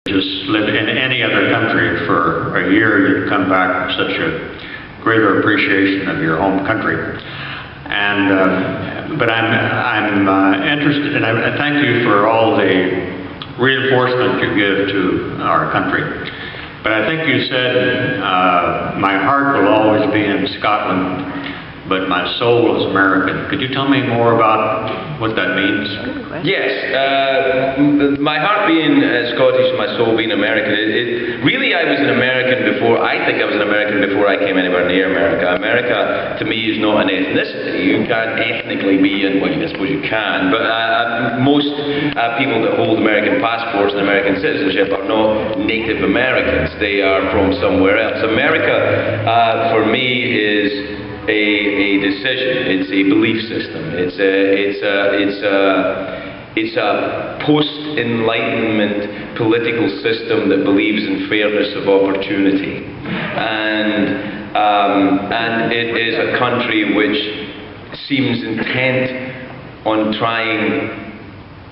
just live in any other country for a year, you'd come back with such a greater appreciation of your home country. And but I'm interested, and I thank you for all the reinforcement you give to our country. But I think you said, my heart will always be in Scotland, but my soul is American. Could you tell me more about what that means? Yes, my heart being Scottish, my soul being American. Really, I was an American before. I think I was an American before I came anywhere near America. America, to me, is not an ethnicity. You can't ethnically be, and well, I suppose you can, but most people that hold American passports and American citizenship are not Native Americans. They are from somewhere else. America, for me, is a decision. It's a belief system. It's a post-Enlightenment political system that believes in fairness of opportunity, and it is a country which seems intent on trying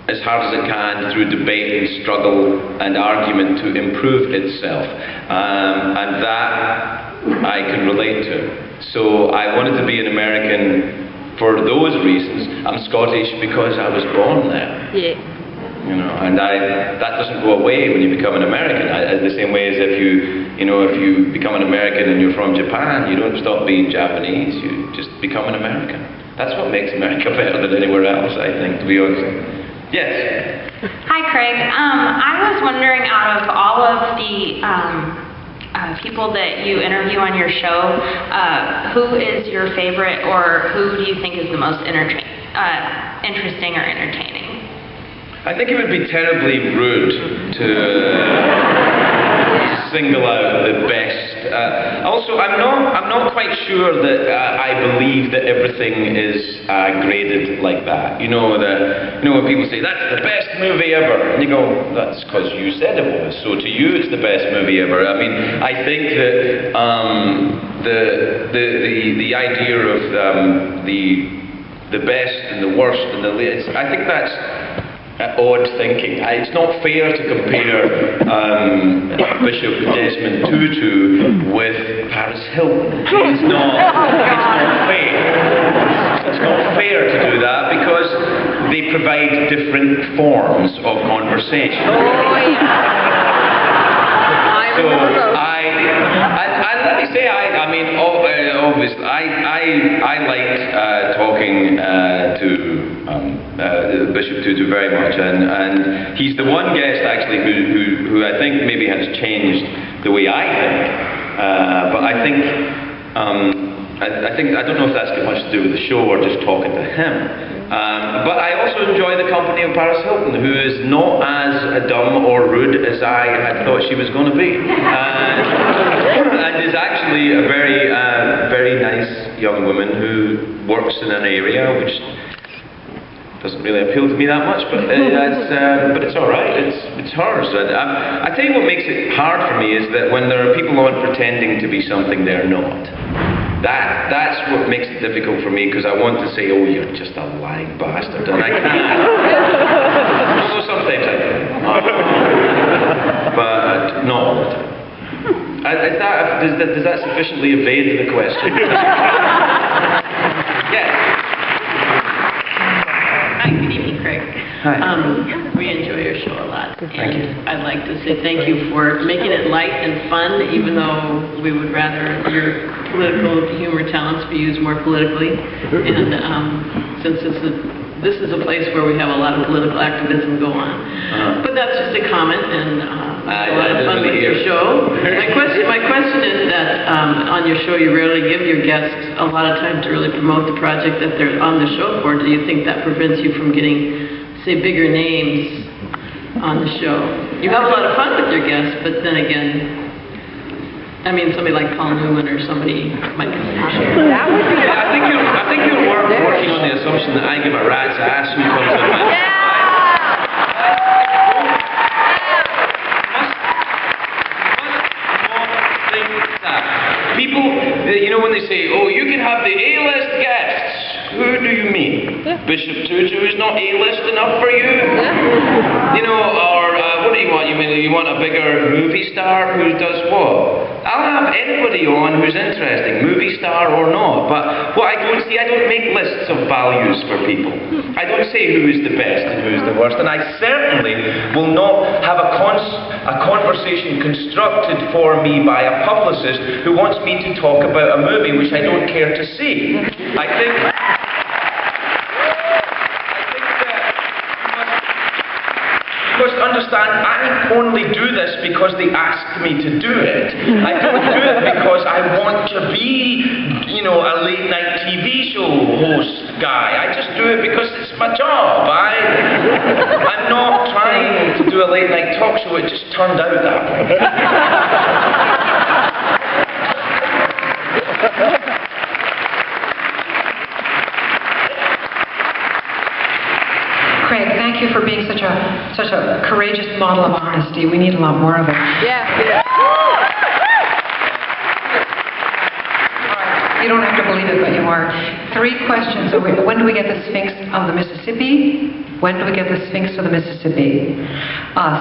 as hard as it can through debate and struggle and argument to improve itself, and that I can relate to. So I wanted to be an American for those reasons. I'm Scottish because I was born there. Yeah. You know, and that doesn't go away when you become an American. The same way as if you become an American and you're from Japan, you don't stop being Japanese. You just become an American. That's what makes America better than anywhere else, I think, to be honest. Yes. Hi, Craig. I was wondering, out of all of the people that you interview on your show, who is your favorite, or who do you think is the most interesting or entertaining? I think it would be terribly rude to single out the best. Also, I'm not quite sure that I believe that everything is graded like that. You know when people say that's the best movie ever, and you go, that's because you said it was. So to you, it's the best movie ever. I mean, I think that the idea of the best and the worst and the latest, I think that's odd thinking. It's not fair to compare Bishop Desmond Tutu with Paris Hilton. It's not fair. It's not fair to do that because they provide different forms of conversation. Oh, yeah. So let me say, I mean, obviously, I liked talking to Bishop Tutu very much, and he's the one guest actually who I think maybe has changed the way I think. But I think I don't know if that's got much to do with the show or just talking to him. But I also enjoy the company of Paris Hilton, who is not as dumb or rude as I had thought she was going to be, and is actually a very, very nice young woman who works in an area which doesn't really appeal to me that much, but it's all right. It's hers. I tell you what makes it hard for me is that when there are people on pretending to be something they're not. That's what makes it difficult for me, because I want to say, oh, you're just a lying bastard, and I can't. So sometimes I do. But not all the time. Does that sufficiently evade the question? Yes. Hi, good evening, Craig. Hi. We enjoy your show a lot. Thank you. I'd like to say thank you for making it light and fun, even though we would rather your political humor talents be used more politically. And since this is a place where we have a lot of political activism go on. But that's just a comment, and a lot of fun with your show. My question is that on your show you rarely give your guests a lot of time to really promote the project that they're on the show for. Do you think that prevents you from getting, say, bigger names on the show? You have a lot of fun with your guests, but then again, I mean, somebody like Paul Newman or somebody might get some share. That would be I think you're working on the assumption that I give a rat's ass who comes in my People, when they say, oh, you can have the A-list guests, who do you mean? Bishop Tutu is not A-list enough for you? Or what What do you want? You mean you want a bigger movie star who does what? I'll have anybody on who's interesting, movie star or not. But what I don't make lists of values for people. I don't say who is the best and who is the worst. And I certainly will not have a conversation constructed for me by a publicist who wants me to talk about a movie which I don't care to see. I think that you must understand, I only do this because they asked me to do it. I don't do it because I want to be, a late night TV show host guy. I just do it because it's my job. I'm not trying to do a late night talk show, it just turned out that way. Craig, thank you for being such a courageous model of honesty. We need a lot more of it. Yeah. You don't have to believe it, but you are. 3 questions. So when do we get the Sphinx of the Mississippi? When do we get the Sphinx of the Mississippi?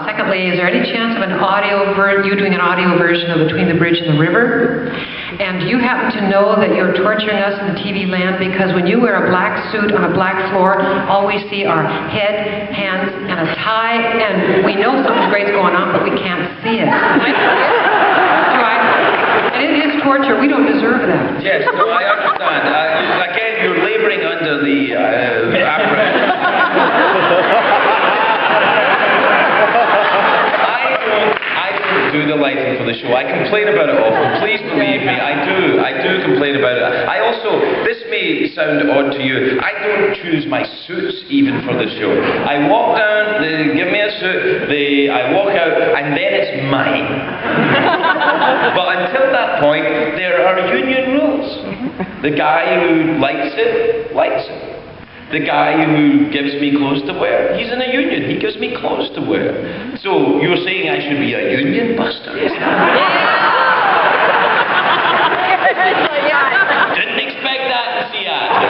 Secondly, is there any chance of you doing an audio version of Between the Bridge and the River? And do you happen to know that you're torturing us in the TV land because when you wear a black suit on a black floor, all we see are head, hands, and a tie, and we know something great's going on, but we can't see it. And it is torture. We don't deserve that. Yes, no, I understand. Again, you're labouring under the apparatus. I don't do the lighting for the show. I complain about it often. Please believe me, I do complain about it. I also, this may sound odd to you, I don't choose my suits even for the show. I walk down, they give me a suit, I walk out, and then it's mine. But until that point, there are union rules. The guy who likes it, likes it. The guy who gives me clothes to wear, he's in a union. He gives me clothes to wear. So you're saying I should be a union buster? Didn't expect that in Seattle,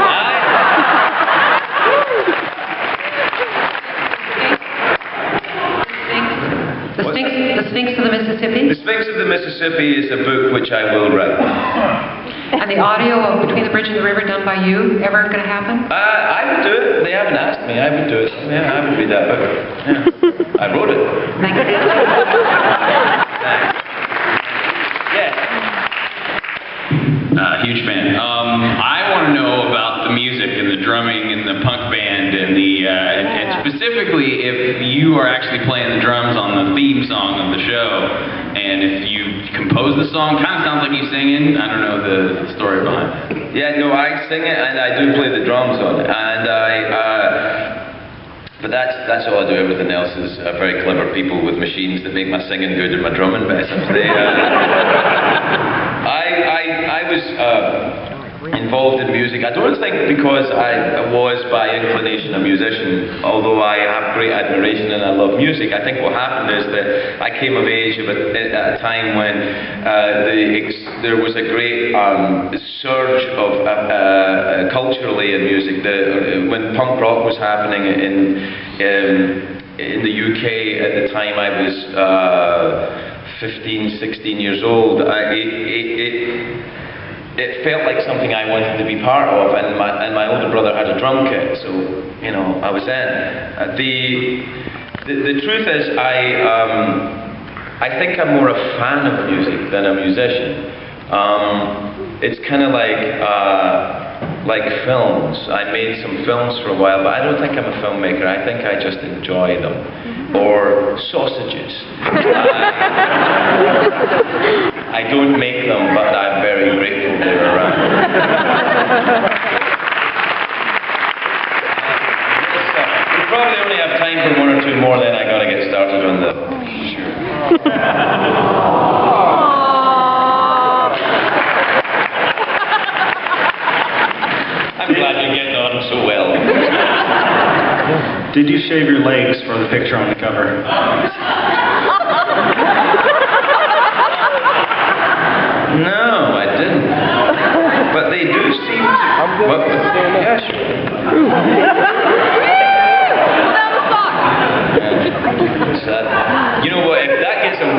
The Sphinx of the Mississippi? The Sphinx of the Mississippi is a book which I will write. And the audio of Between the Bridge and the River done by you, ever going to happen? I would do it. They haven't asked me. I would do it. Yeah, I would read that book. Yeah. I wrote it. Thank you. Yes. Huge fan. I want to know about the music and the drumming and the punk band and and specifically if you are actually playing the drums on the theme song of the show, and if you compose the song. Kind of sounds like you singing. I don't know the story behind it. Yeah, no, I sing it and I do play the drums on it, and but that's all I do. Everything else is very clever people with machines that make my singing good and my drumming better. I was involved in music. I don't think because I was by inclination a musician, although I have great admiration and I love music. I think what happened is that I came of age at a time when there was a great surge of culturally in music. When punk rock was happening in the UK at the time I was 15, 16 years old, it felt like something I wanted to be part of, and my older brother had a drum kit, so I was in. The truth is, I think I'm more a fan of music than a musician. It's kind of like films. I made some films for a while, but I don't think I'm a filmmaker. I think I just enjoy them. Or sausages. I don't make them, but I'm very grateful they're around. We probably only have time for 1 or 2 more, then I gotta get started on the... Sure. I'm glad you're getting on so well. Did you shave your legs for the picture on the cover?